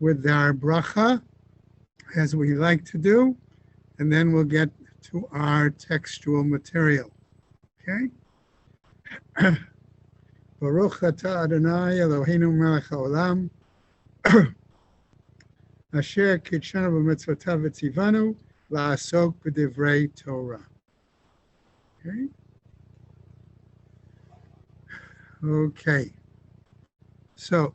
with our bracha, as we like to do, and then we'll get to our textual material. Okay? Baruch atah Adonai Eloheinu melech haolam, asher kitshanu b'mitzvotav v'tzivanu la'asok b'divrei Torah. Okay? Okay. So,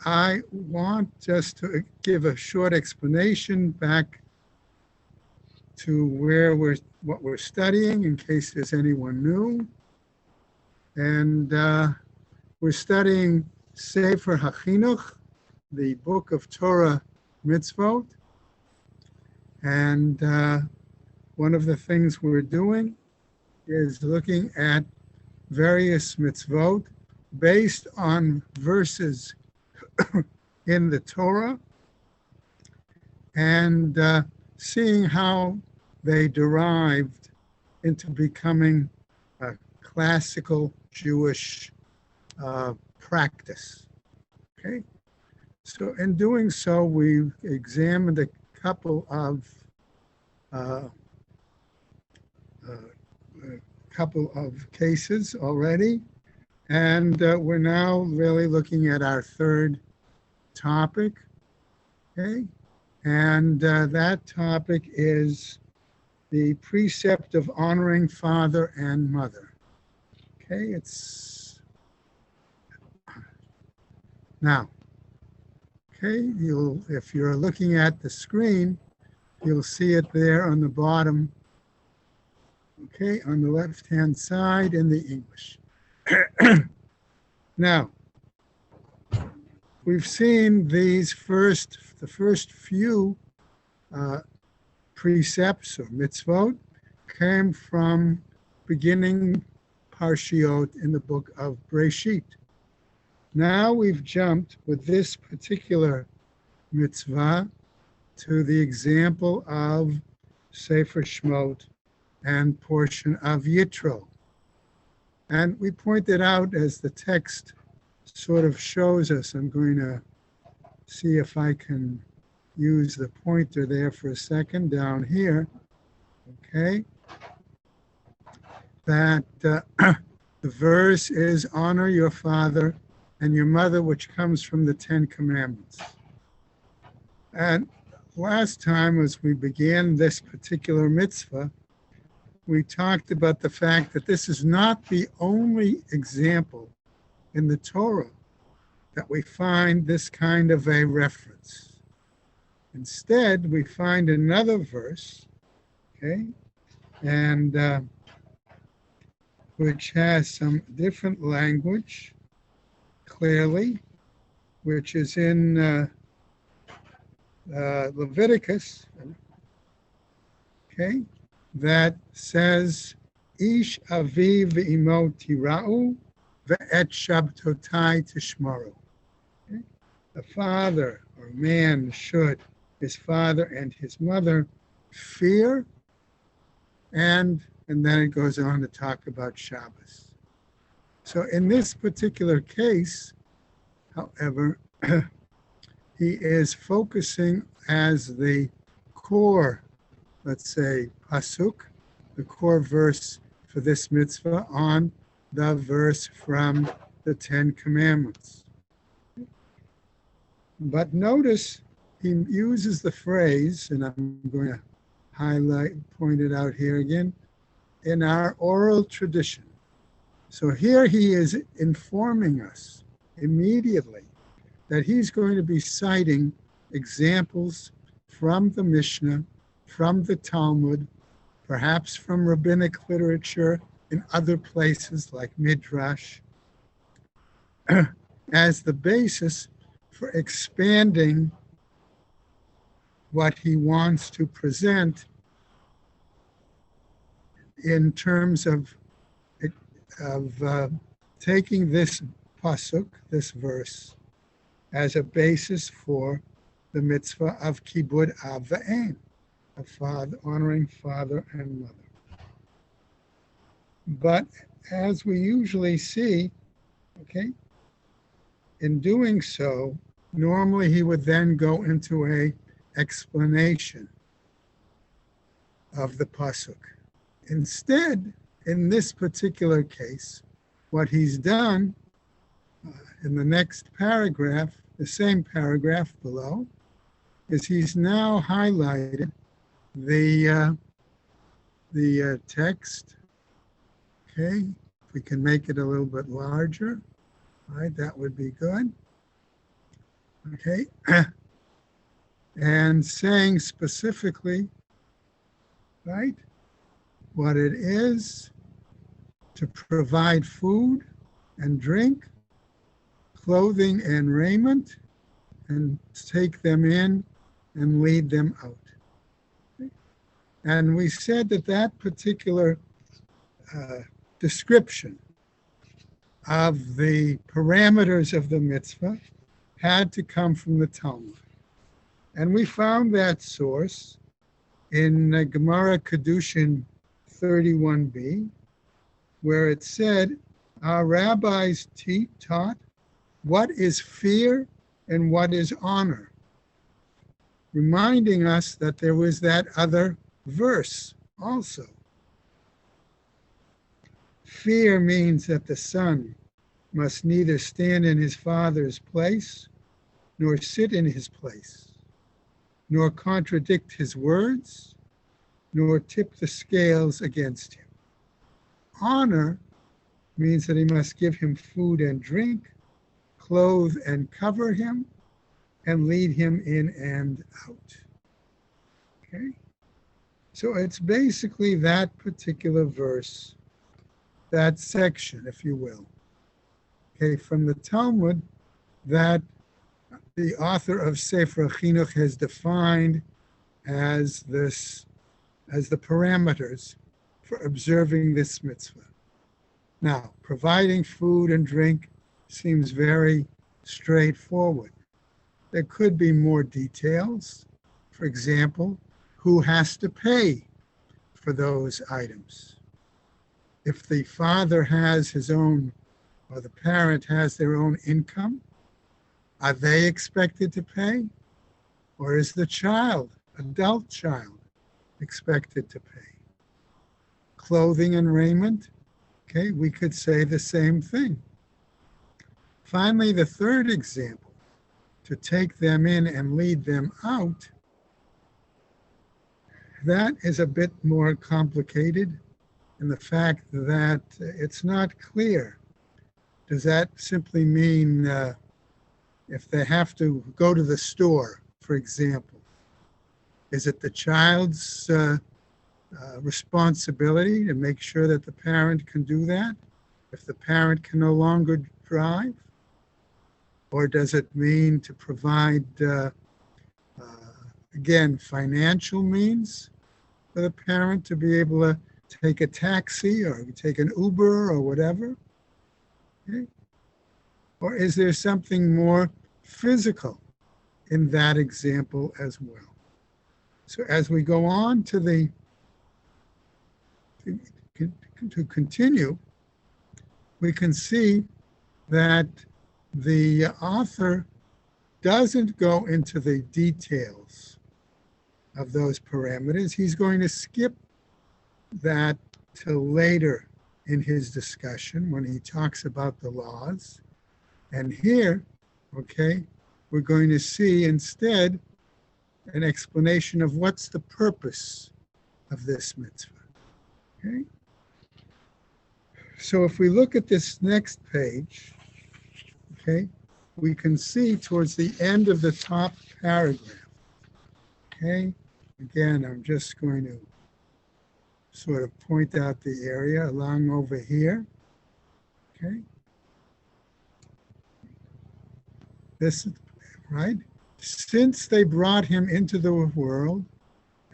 I want just to give a short explanation back to what we're studying, in case there's anyone new. And we're studying Sefer HaChinuch, the book of Torah Mitzvot. And one of the things we're doing is looking at various mitzvot based on verses in the Torah, and seeing how they derived into becoming a classical Jewish practice. Okay, so in doing so, we've examined a couple of cases already, and we're now really looking at our third topic. Okay, and that topic is the precept of honoring father and mother. Okay, it's now. Okay, if you're looking at the screen, you'll see it there on the bottom. Okay, on the left-hand side in the English. Now, we've seen the first few precepts or mitzvot came from beginning parshiot in the book of Breshit. Now we've jumped with this particular mitzvah to the example of Sefer Shmot and portion of Yitro. And we pointed out, as the text sort of shows us, I'm going to see if I can use the pointer there for a second down here, okay, that the verse is honor your father and your mother, which comes from the Ten Commandments. And last time, as we began this particular mitzvah, we talked about the fact that this is not the only example in the Torah that we find this kind of a reference. Instead, we find another verse, okay, and which has some different language, clearly, which is in Leviticus, okay, that says, Ish aviv ve'imo tira'u ve'et shabtotai tishmaru. Okay? The father or man should his father and his mother fear, and then it goes on to talk about Shabbos. So in this particular case, however, he is focusing as the core, let's say, pasuk, the core verse for this mitzvah, on the verse from the Ten Commandments. But notice he uses the phrase, and I'm going to point it out here again, in our oral tradition. So here he is informing us immediately that he's going to be citing examples from the Mishnah, from the Talmud, perhaps from rabbinic literature in other places like Midrash, as the basis for expanding what he wants to present in terms of taking this pasuk, this verse, as a basis for the mitzvah of kibud av v'em, of father, honoring father and mother. But as we usually see, okay, in doing so, normally he would then go into a explanation of the pasuk. Instead, in this particular case, what he's done in the next paragraph, the same paragraph below, is he's now highlighted the text. Okay, if we can make it a little bit larger, right, that would be good. Okay, and saying specifically, right, what it is to provide food and drink, clothing and raiment, and take them in and lead them out. And we said that that particular description of the parameters of the mitzvah had to come from the Talmud. And we found that source in Gemara Kedushin 31b, where it said, our rabbis taught what is fear and what is honor, reminding us that there was that other verse also. Fear means that the son must neither stand in his father's place, nor sit in his place, nor contradict his words, nor tip the scales against him. Honor means that he must give him food and drink, clothe and cover him, and lead him in and out. Okay? So it's basically that particular verse, that section, if you will, okay, from the Talmud, that the author of Sefer Chinuch has defined as this, as the parameters for observing this mitzvah. Now, providing food and drink seems very straightforward. There could be more details. For example, who has to pay for those items? If the father has his own, or the parent has their own income, are they expected to pay? Or is the child, adult child, expected to pay? Clothing and raiment, okay, we could say the same thing. Finally, the third example, to take them in and lead them out, that is a bit more complicated in the fact that it's not clear. Does that simply mean if they have to go to the store, for example, is it the child's responsibility to make sure that the parent can do that if the parent can no longer drive? Or does it mean to provide, again, financial means for the parent to be able to take a taxi or take an Uber or whatever? Okay. Or is there something more physical in that example as well? So as we go on to continue, we can see that the author doesn't go into the details of those parameters. He's going to skip that till later in his discussion when he talks about the laws. And here, okay, we're going to see instead an explanation of what's the purpose of this mitzvah. Okay? So if we look at this next page, okay, we can see towards the end of the top paragraph. Okay, again, I'm just going to sort of point out the area along over here. Okay, this, right? Since they brought him into the world,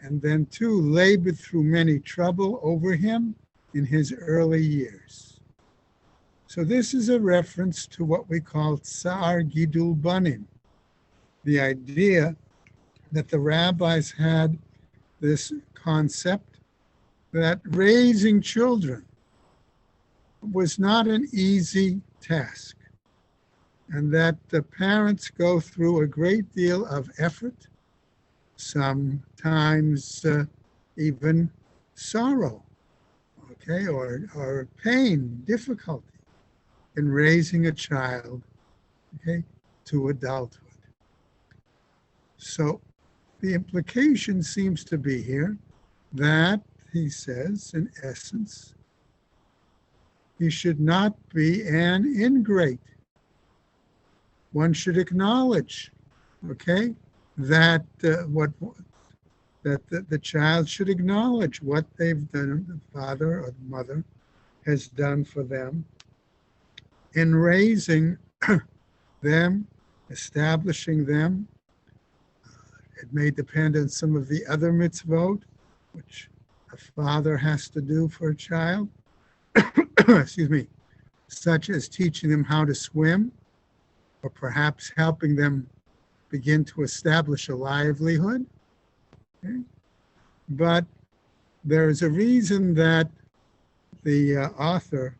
and then too labored through many trouble over him in his early years. So this is a reference to what we call Tsar Gidul Banim, the idea that the rabbis had this concept that raising children was not an easy task. and that the parents go through a great deal of effort, sometimes even sorrow, okay, or pain, difficulty in raising a child, okay, to adulthood. So the implication seems to be here that, he says, in essence, he should not be an ingrate. One should acknowledge, okay, that the child should acknowledge what they've done, the father or the mother has done for them in raising them, establishing them. It may depend on some of the other mitzvot, which a father has to do for a child, excuse me, such as teaching them how to swim, or perhaps helping them begin to establish a livelihood. Okay? But there is a reason that the author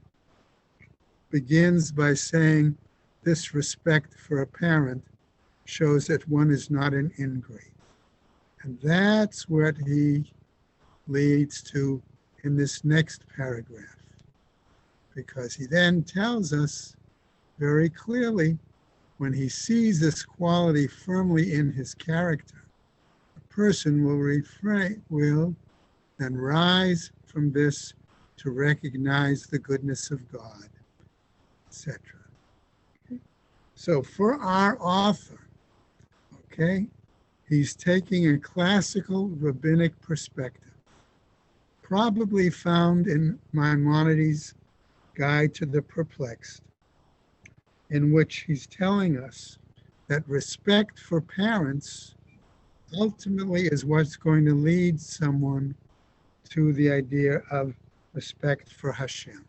begins by saying this respect for a parent shows that one is not an ingrate. And that's what he leads to in this next paragraph, because he then tells us very clearly, when he sees this quality firmly in his character, a person will then rise from this to recognize the goodness of God, etc. Okay? So for our author, okay, he's taking a classical rabbinic perspective, probably found in Maimonides' Guide to the Perplexed, in which he's telling us that respect for parents ultimately is what's going to lead someone to the idea of respect for Hashem.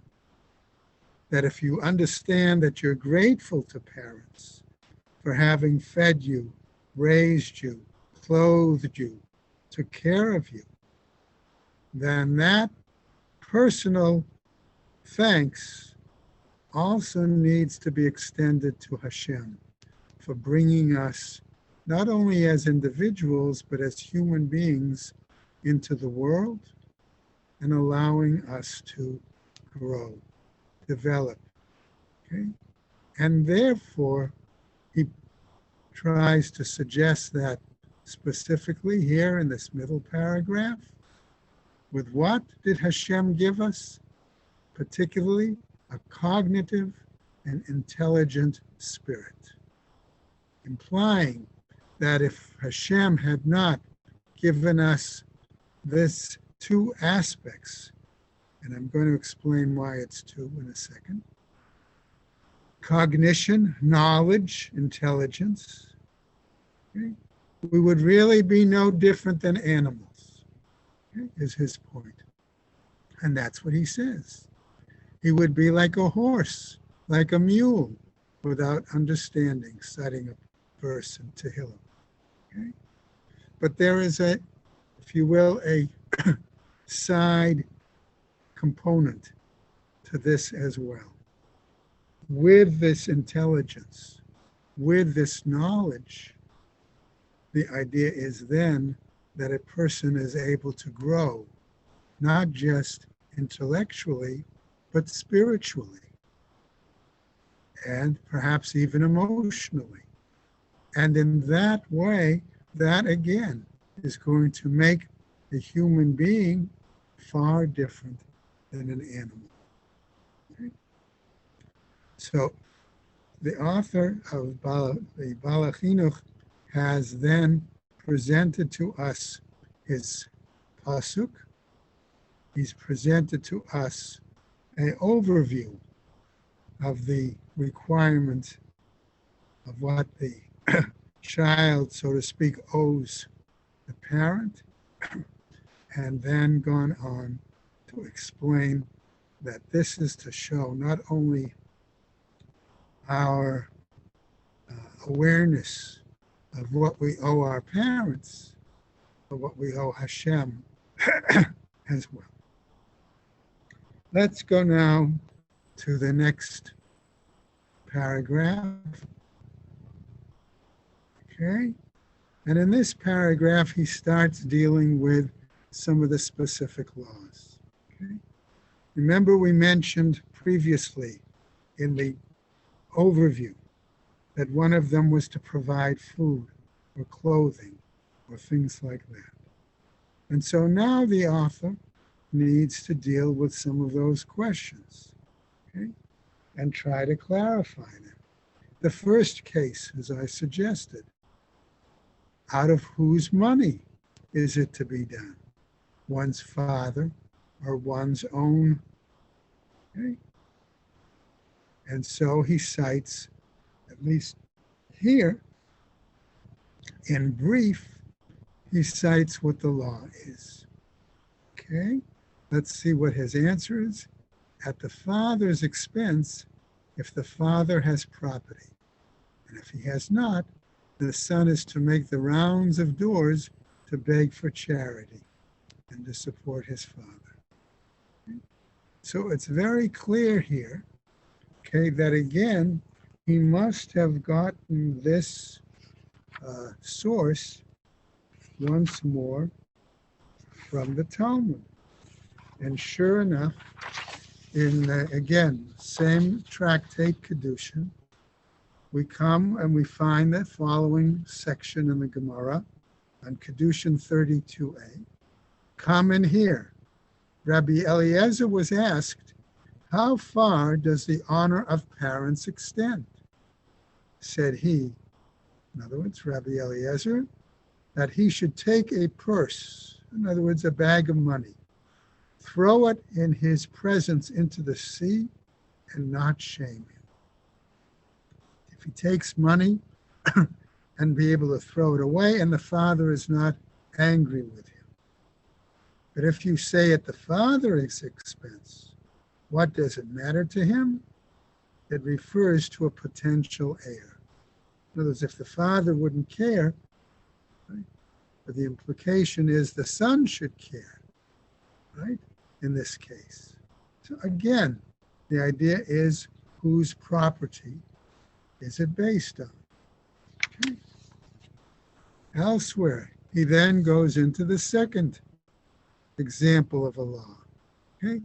That if you understand that you're grateful to parents for having fed you, raised you, clothed you, took care of you, then that personal thanks also needs to be extended to Hashem for bringing us, not only as individuals, but as human beings into the world and allowing us to grow, develop. Okay? And therefore, he tries to suggest that specifically here in this middle paragraph, with what did Hashem give us? Particularly a cognitive and intelligent spirit, implying that if Hashem had not given us this two aspects, and I'm going to explain why it's two in a second, cognition, knowledge, intelligence, okay, we would really be no different than animals, okay, is his point. And that's what he says. He would be like a horse, like a mule, without understanding, citing a verse in Tehillim. Okay? But there is a, if you will, a side component to this as well. With this intelligence, with this knowledge, the idea is then that a person is able to grow, not just intellectually, but spiritually, and perhaps even emotionally. And in that way, that again is going to make a human being far different than an animal. Okay? So the author of the Baal HaChinuch has then presented to us his pasuk. He's presented to us an overview of the requirement of what the child, so to speak, owes the parent, and then gone on to explain that this is to show not only our awareness of what we owe our parents, but what we owe Hashem as well. Let's go now to the next paragraph. Okay? And in this paragraph, he starts dealing with some of the specific laws. Okay? Remember, we mentioned previously in the overview that one of them was to provide food or clothing or things like that. And so now the author needs to deal with some of those questions, okay, and try to clarify them. The first case, as I suggested, out of whose money is it to be done? One's father or one's own? Okay? And so he cites, at least here, in brief, he cites what the law is. Okay? Let's see what his answer is. At the father's expense, if the father has property. And if he has not, the son is to make the rounds of doors to beg for charity and to support his father. Okay? So it's very clear here, okay, that again, he must have gotten this source once more from the Talmud. And sure enough, in, again, same tractate Kedushin, we come and we find the following section in the Gemara on Kedushin 32a. Come in here. Rabbi Eliezer was asked, how far does the honor of parents extend? Said he, in other words, Rabbi Eliezer, that he should take a purse, in other words, a bag of money, throw it in his presence into the sea and not shame him. If he takes money and be able to throw it away and the father is not angry with him. But if you say at the father's expense, what does it matter to him? It refers to a potential heir. In other words, if the father wouldn't care, right, but the implication is the son should care, right, in this case. So again, the idea is whose property is it based on? Okay. Elsewhere, he then goes into the second example of a law, okay?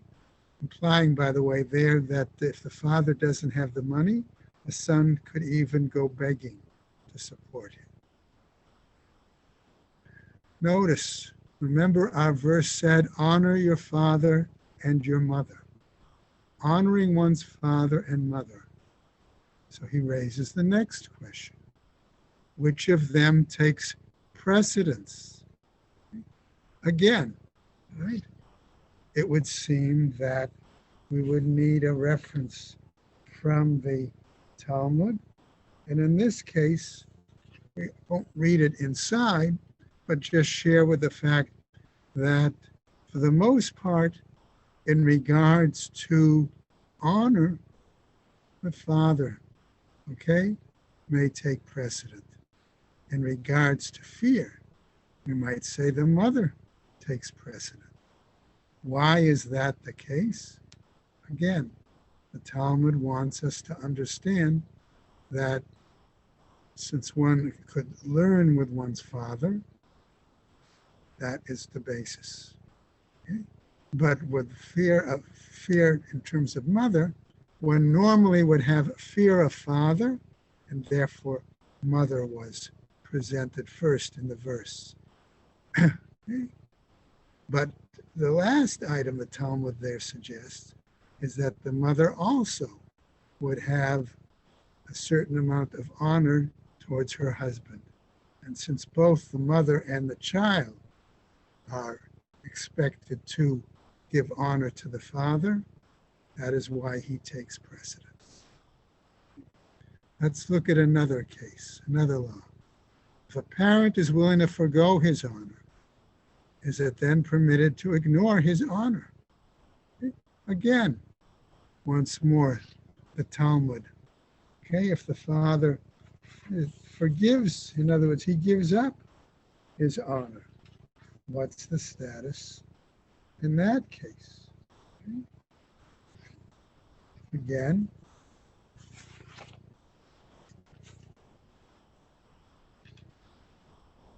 Implying, by the way, there that if the father doesn't have the money, the son could even go begging to support him. Notice, remember our verse said, honor your father and your mother. Honoring one's father and mother. So he raises the next question. Which of them takes precedence? Again, right? It would seem that we would need a reference from the Talmud. And in this case, we won't read it inside, but just share with the fact that for the most part, in regards to honor, the father, okay, may take precedent. In regards to fear, we might say the mother takes precedent. Why is that the case? Again, the Talmud wants us to understand that since one could learn with one's father, that is the basis. Okay? But with fear in terms of mother, one normally would have fear of father, and therefore mother was presented first in the verse. Okay? But the last item the Talmud there suggests is that the mother also would have a certain amount of honor towards her husband. And since both the mother and the child are expected to give honor to the father, that is why he takes precedence. Let's look at another case, another law. If a parent is willing to forego his honor, is it then permitted to ignore his honor? Again, once more, the Talmud. Okay, if the father forgives, in other words, he gives up his honor, what's the status in that case? Okay. Again,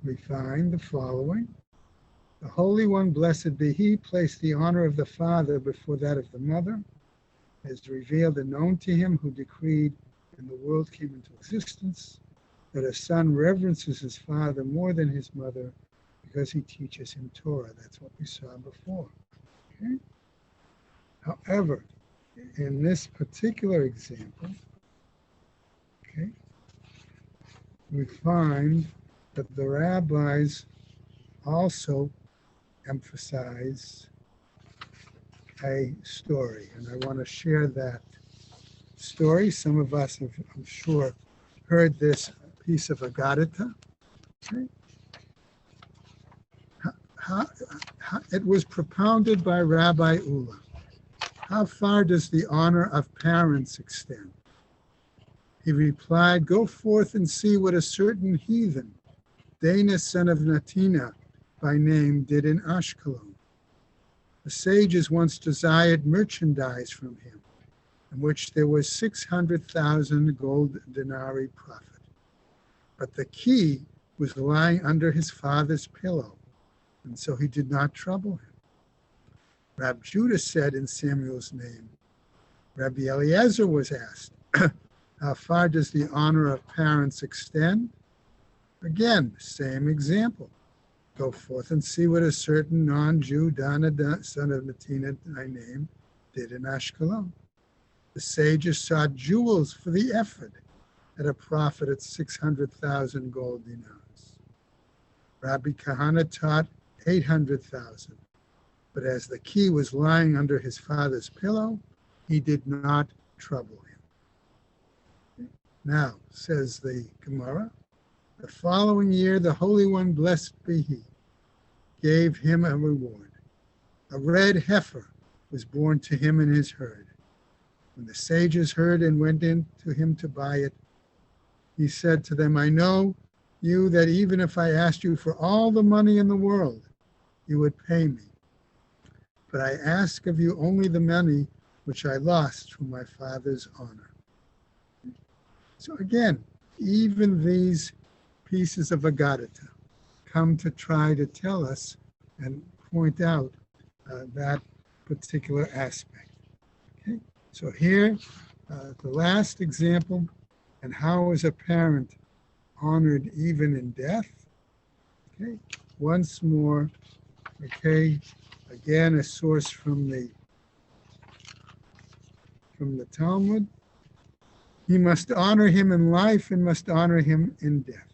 we find the following. The Holy One, blessed be He, placed the honor of the father before that of the mother, as revealed and known to him who decreed and the world came into existence, that a son reverences his father more than his mother because he teaches him Torah. That's what we saw before. Okay? However, in this particular example, okay, we find that the rabbis also emphasize a story, and I want to share that story. Some of us have, I'm sure, heard this piece of Agadita. Okay. It was propounded by Rabbi Ula. How far does the honor of parents extend? He replied, go forth and see what a certain heathen, Dana son of Natina by name, did in Ashkelon. The sages once desired merchandise from him, in which there was 600,000 gold denarii profit. But the key was lying under his father's pillow, and so he did not trouble him. Rabbi Judah said in Samuel's name. Rabbi Eliezer was asked, how far does the honor of parents extend? Again, same example. Go forth and see what a certain non-Jew, Dana, son of Natina, by name, did in Ashkelon. The sages sought jewels for the effort at a profit at 600,000 gold dinars. Rabbi Kahana taught 800,000, but as the key was lying under his father's pillow, he did not trouble him. Now, says the Gemara, the following year, the Holy One, blessed be He, gave him a reward. A red heifer was born to him in his herd. When the sages heard and went in to him to buy it, he said to them, I know you that even if I asked you for all the money in the world, you would pay me. But I ask of you only the money which I lost from my father's honor. So again, even these pieces of Agadita come to try to tell us and point out that particular aspect. Okay, so here, the last example, and how is a parent honored even in death? Okay, once more, okay, again, a source from the Talmud. He must honor him in life and must honor him in death.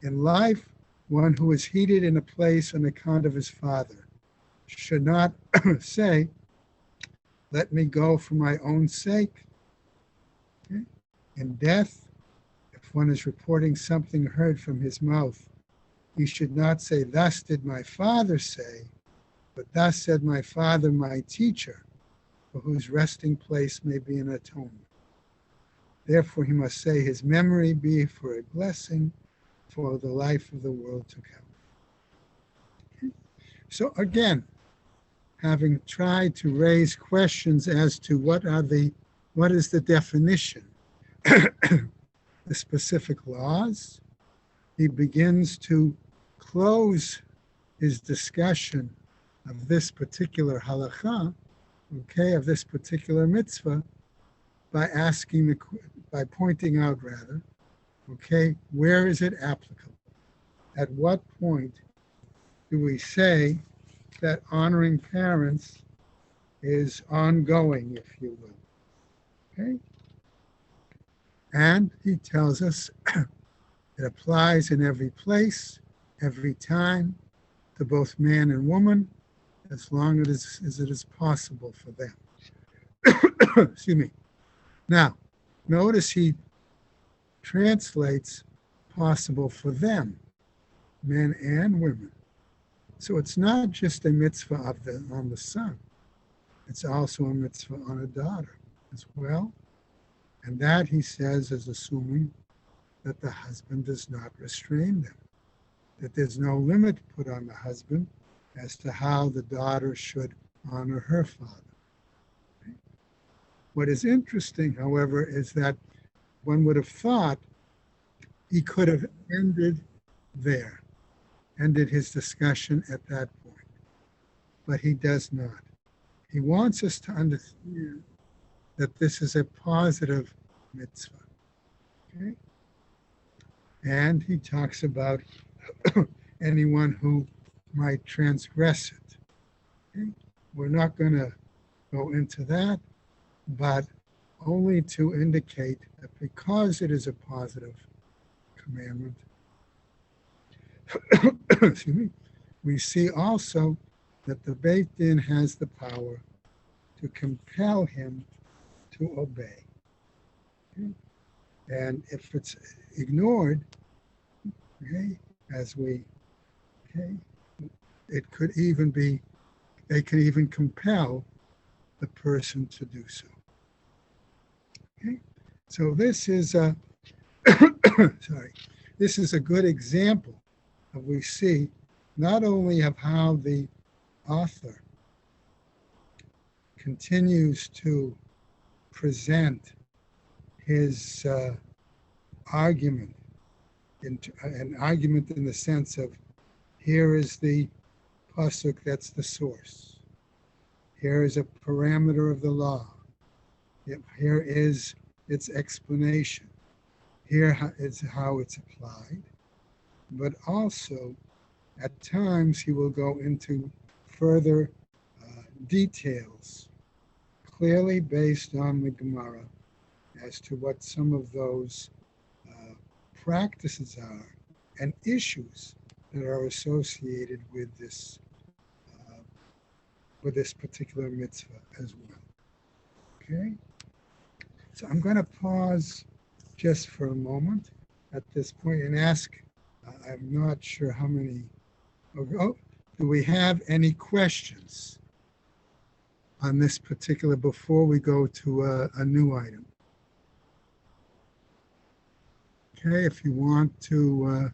In life, one who is heated in a place on account of his father should not say, let me go for my own sake. Okay? In death, if one is reporting something heard from his mouth, he should not say, thus did my father say, but thus said my father, my teacher, for whose resting place may be an atonement. Therefore, he must say, his memory be for a blessing for the life of the world to come. Okay? So again, having tried to raise questions as to what is the definition, the specific laws, he begins to close his discussion of this particular halakha, okay, of this particular mitzvah, by pointing out, okay, where is it applicable? At what point do we say that honoring parents is ongoing, if you will? Okay? And he tells us it applies in every place, every time, to both man and woman, as long as it is possible for them. Excuse me. Now, notice he translates possible for them, men and women. So it's not just a mitzvah on the son. It's also a mitzvah on a daughter as well. And that, he says, is assuming that the husband does not restrain them, that there's no limit put on the husband as to how the daughter should honor her father. Okay? What is interesting, however, is that one would have thought he could have ended there. ended his discussion at that point. But he does not. He wants us to understand that this is a positive mitzvah. Okay? And he talks about anyone who might transgress it. Okay? We're not going to go into that, but only to indicate that because it is a positive commandment, excuse me, we see also that the Beit Din has the power to compel him to obey. Okay? And if it's ignored, okay, it could even be, they could even compel the person to do so. Okay, so this is a this is a good example of, we see not only of how the author continues to present his argument, an argument in the sense of, here is the pasuk, that's the source. Here is a parameter of the law. Here is its explanation. Here is how it's applied. But also, at times, he will go into further details, clearly based on the Gemara, as to what some of those practices are and issues that are associated with this particular mitzvah as well. Okay? So I'm going to pause just for a moment at this point and ask, I'm not sure how many, do we have any questions on this particular before we go to a new item? Okay, if you want to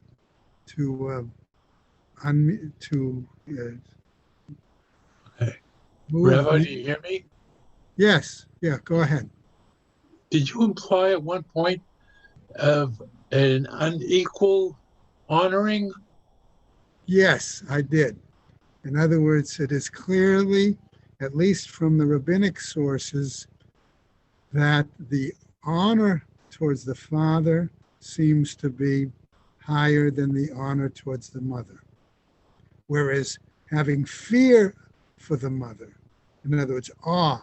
Okay. move. Rabbi, do you hear me? Yes, yeah, go ahead. Did you imply at one point of an unequal honoring? Yes, I did. In other words, it is clearly, at least from the rabbinic sources, that the honor towards the father seems to be higher than the honor towards the mother. Whereas having fear for the mother, in other words, awe,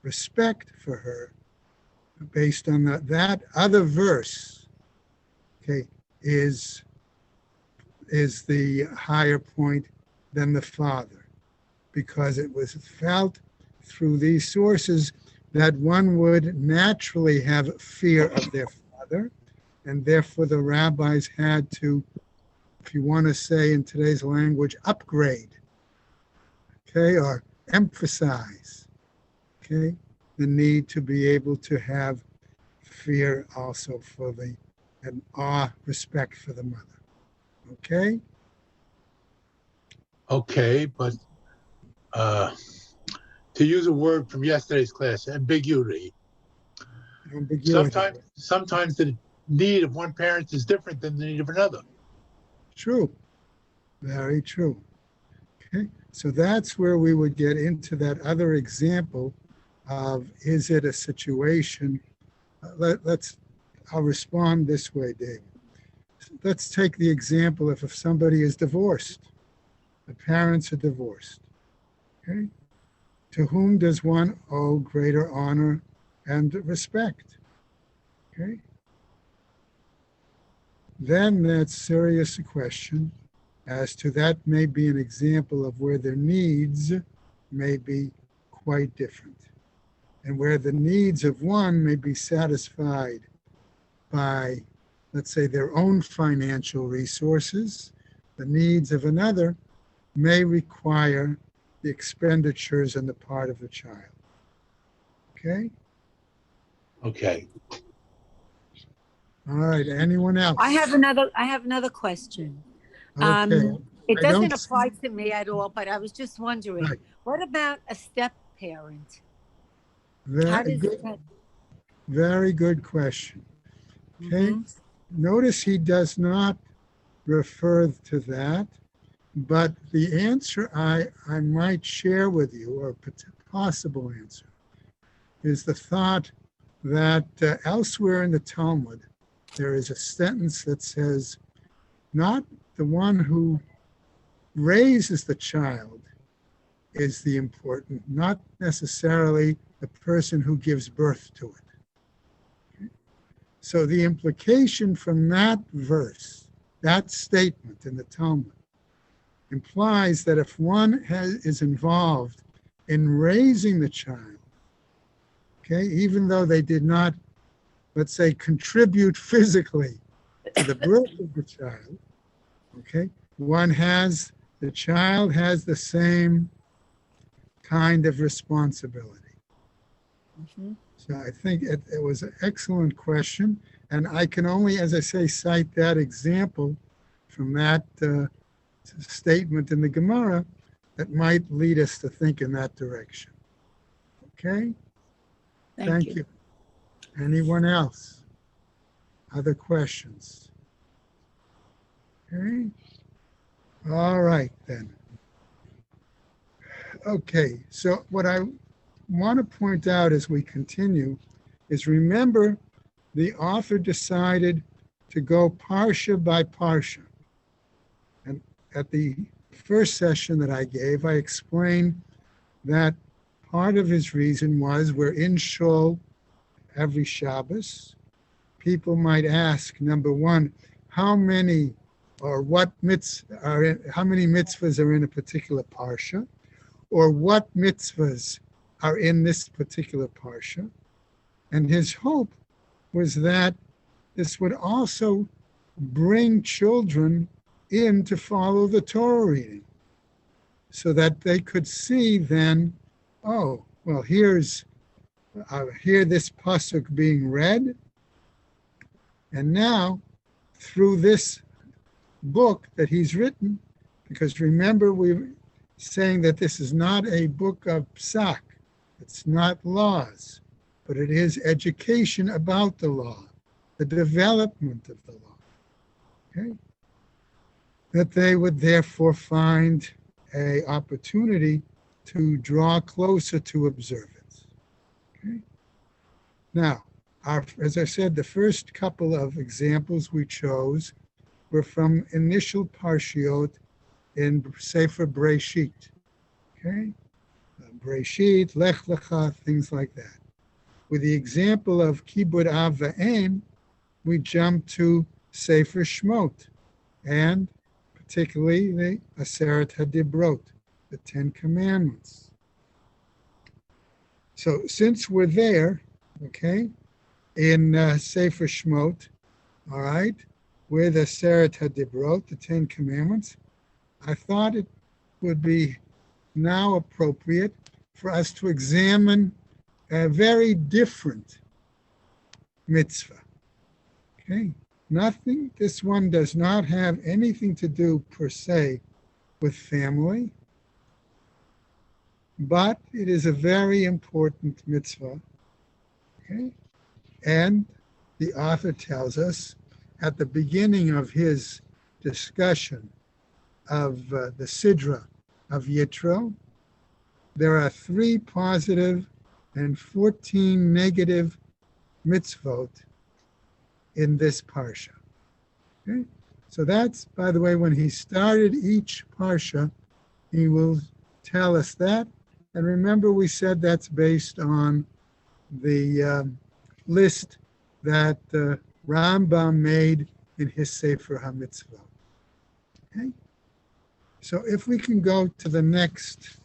respect for her, based on that other verse, okay, is the higher point than the father, because it was felt through these sources that one would naturally have fear of their father, and therefore the rabbis had to, if you want to say in today's language, upgrade, okay, or emphasize, okay, the need to be able to have fear also for and awe, respect for the mother. Okay? Okay, but to use a word from yesterday's class, ambiguity. Ambiguity. Sometimes the need of one parent is different than the need of another. True. Very true. Okay? So that's where we would get into that other example of, is it a situation? I'll respond this way, Dave. Let's take the example if somebody is divorced, the parents are divorced, okay? To whom does one owe greater honor and respect, okay? Then that's serious question as to that may be an example of where their needs may be quite different, and where the needs of one may be satisfied by, let's say, their own financial resources. The needs of another may require the expenditures on the part of the child. Okay? Okay. All right, anyone else? I have another question. Okay. It I doesn't don't apply to me at all, but I was just wondering, Right. what about a step parent? Very good question. Okay? Mhm. Notice he does not refer to that, But the answer I might share with you, or possible answer, is the thought that elsewhere in the Talmud, there is a sentence that says, not the one who raises the child is the important, not necessarily the person who gives birth to it. Okay? So the implication from that verse, that statement in the Talmud, implies that if one is involved in raising the child, okay, even though they did not, let's say, contribute physically to the birth of the child, okay, the child has the same kind of responsibility. Mm-hmm. So I think it was an excellent question, and I can only, as I say, cite that example from that statement in the Gemara that might lead us to think in that direction. Okay? Thank you. Anyone else? Other questions? Okay. All right, then. Okay, so what I want to point out as we continue is, remember, the author decided to go parsha by parsha. And at the first session that I gave, I explained that part of his reason was we're in Shul every Shabbos. People might ask, number one, how many mitzvahs are in a particular parsha, or what mitzvahs are in this particular parsha. And his hope was that this would also bring children in to follow the Torah reading, so that they could see then, oh, well, here this pasuk being read, and now through this book that he's written, because remember, we're saying that this is not a book of psak, it's not laws, but it is education about the law, the development of the law. Okay? That they would therefore find an opportunity to draw closer to observance. Okay? Now, as I said, the first couple of examples we chose were from initial parshiot in Sefer Breshit. Okay? Breshit, Lech Lecha, things like that. With the example of Kibud Av V'Em, we jump to Sefer Shmot, and particularly the Aseret HaDibrot, the Ten Commandments. So since we're there, okay, in Sefer Shmot, all right, with Aseret HaDibrot, the Ten Commandments, I thought it would be now appropriate for us to examine a very different mitzvah. Okay, this one does not have anything to do per se with family, but it is a very important mitzvah. Okay, and the author tells us at the beginning of his discussion of the Sidra of Yitro, there are 3 positive and 14 negative mitzvot in this parsha. Okay? So that's, by the way, when he started each parsha, he will tell us that. And remember, we said that's based on the list that Rambam made in his Sefer HaMitzvot. Okay? So if we can go to the next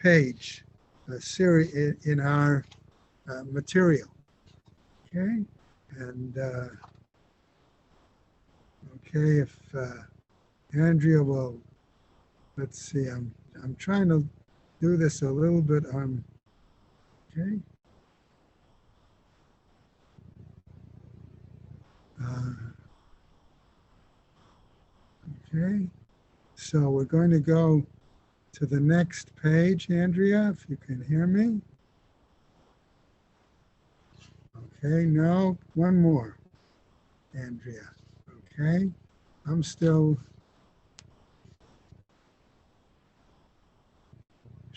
page, series in our material. Okay? And okay, if Andrea will, let's see, I'm trying to do this a little bit on, okay. Okay, so we're going to go to the next page, Andrea, if you can hear me. Okay, no, one more, Andrea. Okay, I'm still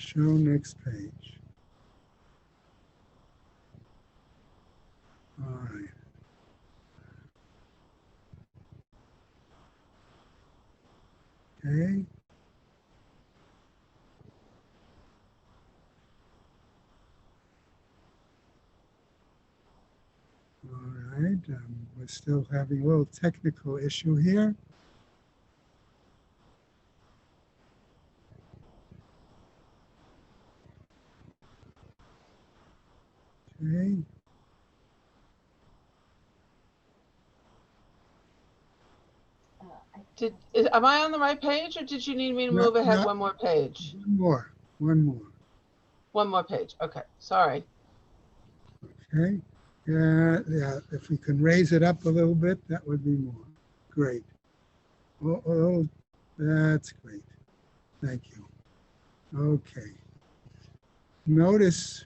Show next page. All right. Okay. All right. We're still having a little technical issue here. Okay. Am I on the right page, or did you need me to No, move ahead no. one more page? One more. One more. One more page. Okay, sorry. Okay. Yeah. If we can raise it up a little bit, that would be more. Great. Oh, that's great. Thank you. Okay. Notice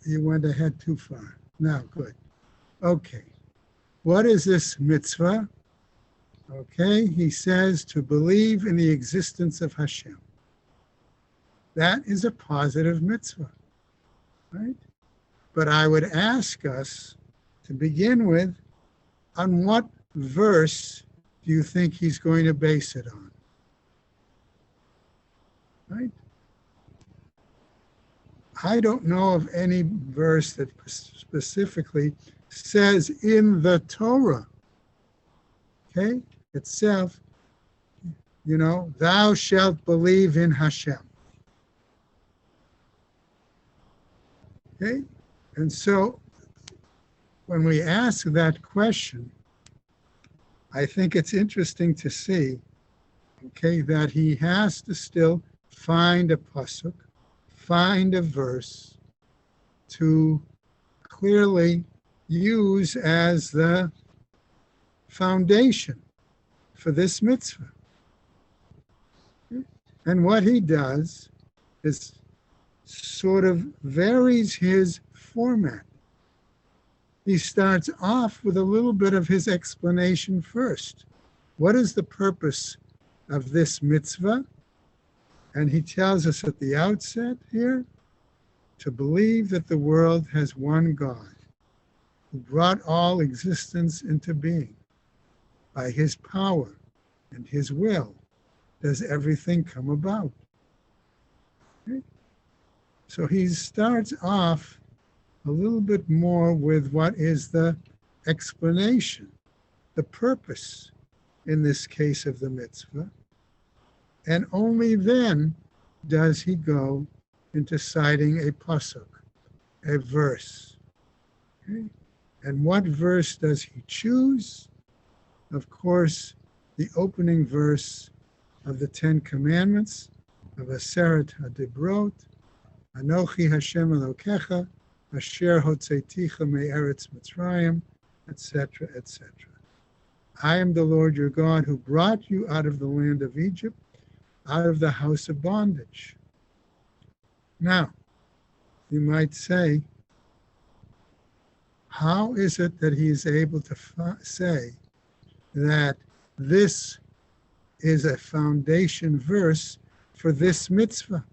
you went ahead too far. Now, good. Okay. What is this mitzvah? Okay, he says to believe in the existence of Hashem. That is a positive mitzvah, right? But I would ask us to begin with, on what verse do you think he's going to base it on? Right? I don't know of any verse that specifically says in the Torah, okay, itself, thou shalt believe in Hashem. Okay? And so when we ask that question, I think it's interesting to see, okay, that he has to still find a pasuk, find a verse to clearly use as the foundation for this mitzvah. And what he does is sort of varies his format. He starts off with a little bit of his explanation first. What is the purpose of this mitzvah? And he tells us at the outset here to believe that the world has one God who brought all existence into being. By his power and his will does everything come about. Okay? So he starts off a little bit more with what is the explanation, the purpose, in this case of the mitzvah. And only then does he go into citing a pasuk, a verse. Okay? And what verse does he choose? Of course, the opening verse of the Ten Commandments of Aseret HaDibrot, Anochi Hashem Elokecha, Asher Hotzeiticha Me'eretz Mitzrayim, etc., etc. I am the Lord your God who brought you out of the land of Egypt, out of the house of bondage. Now, you might say, how is it that he is able to say that this is a foundation verse for this mitzvah?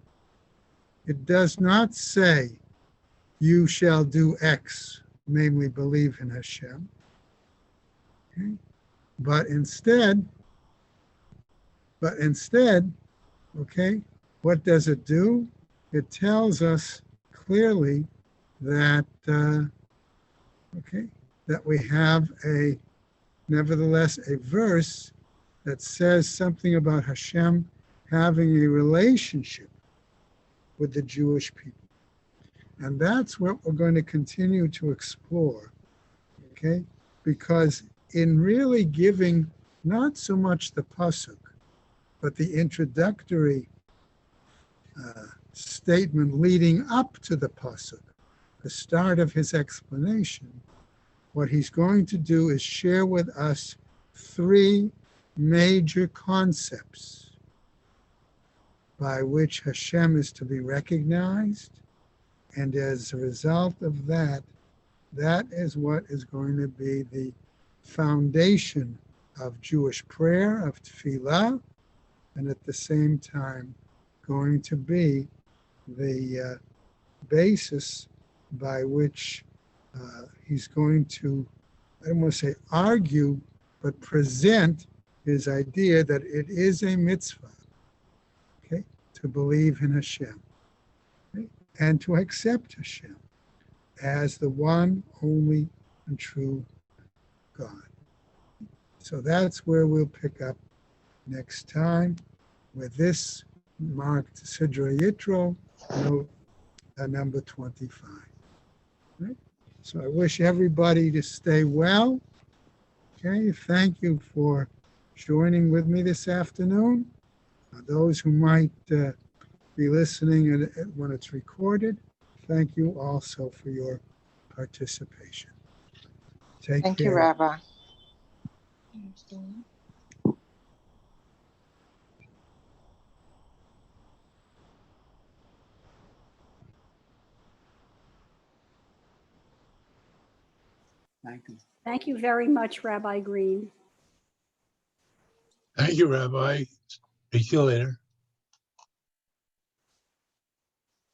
It does not say, you shall do X, namely believe in Hashem. Okay? But instead, okay, what does it do? It tells us clearly that, that we have nevertheless a verse that says something about Hashem having a relationship with the Jewish people. And that's what we're going to continue to explore, okay? Because in really giving not so much the pasuk, but the introductory statement leading up to the pasuk, the start of his explanation, what he's going to do is share with us three major concepts by which Hashem is to be recognized. And as a result of that, that is what is going to be the foundation of Jewish prayer, of tefillah, and at the same time, going to be the basis by which he's going to, I don't want to say argue, but present his idea that it is a mitzvah, okay, to believe in Hashem, okay, and to accept Hashem as the one, only, and true God. So that's where we'll pick up next time, with this marked Sidra Yitro, note number 25. Right? So I wish everybody to stay well. Okay, thank you for joining with me this afternoon. Those who might be listening when it's recorded, thank you also for your participation. Take Thank care. you, Rabbi. Thank you. Thank you very much, Rabbi Greene. Thank you, Rabbi. Speak to you later.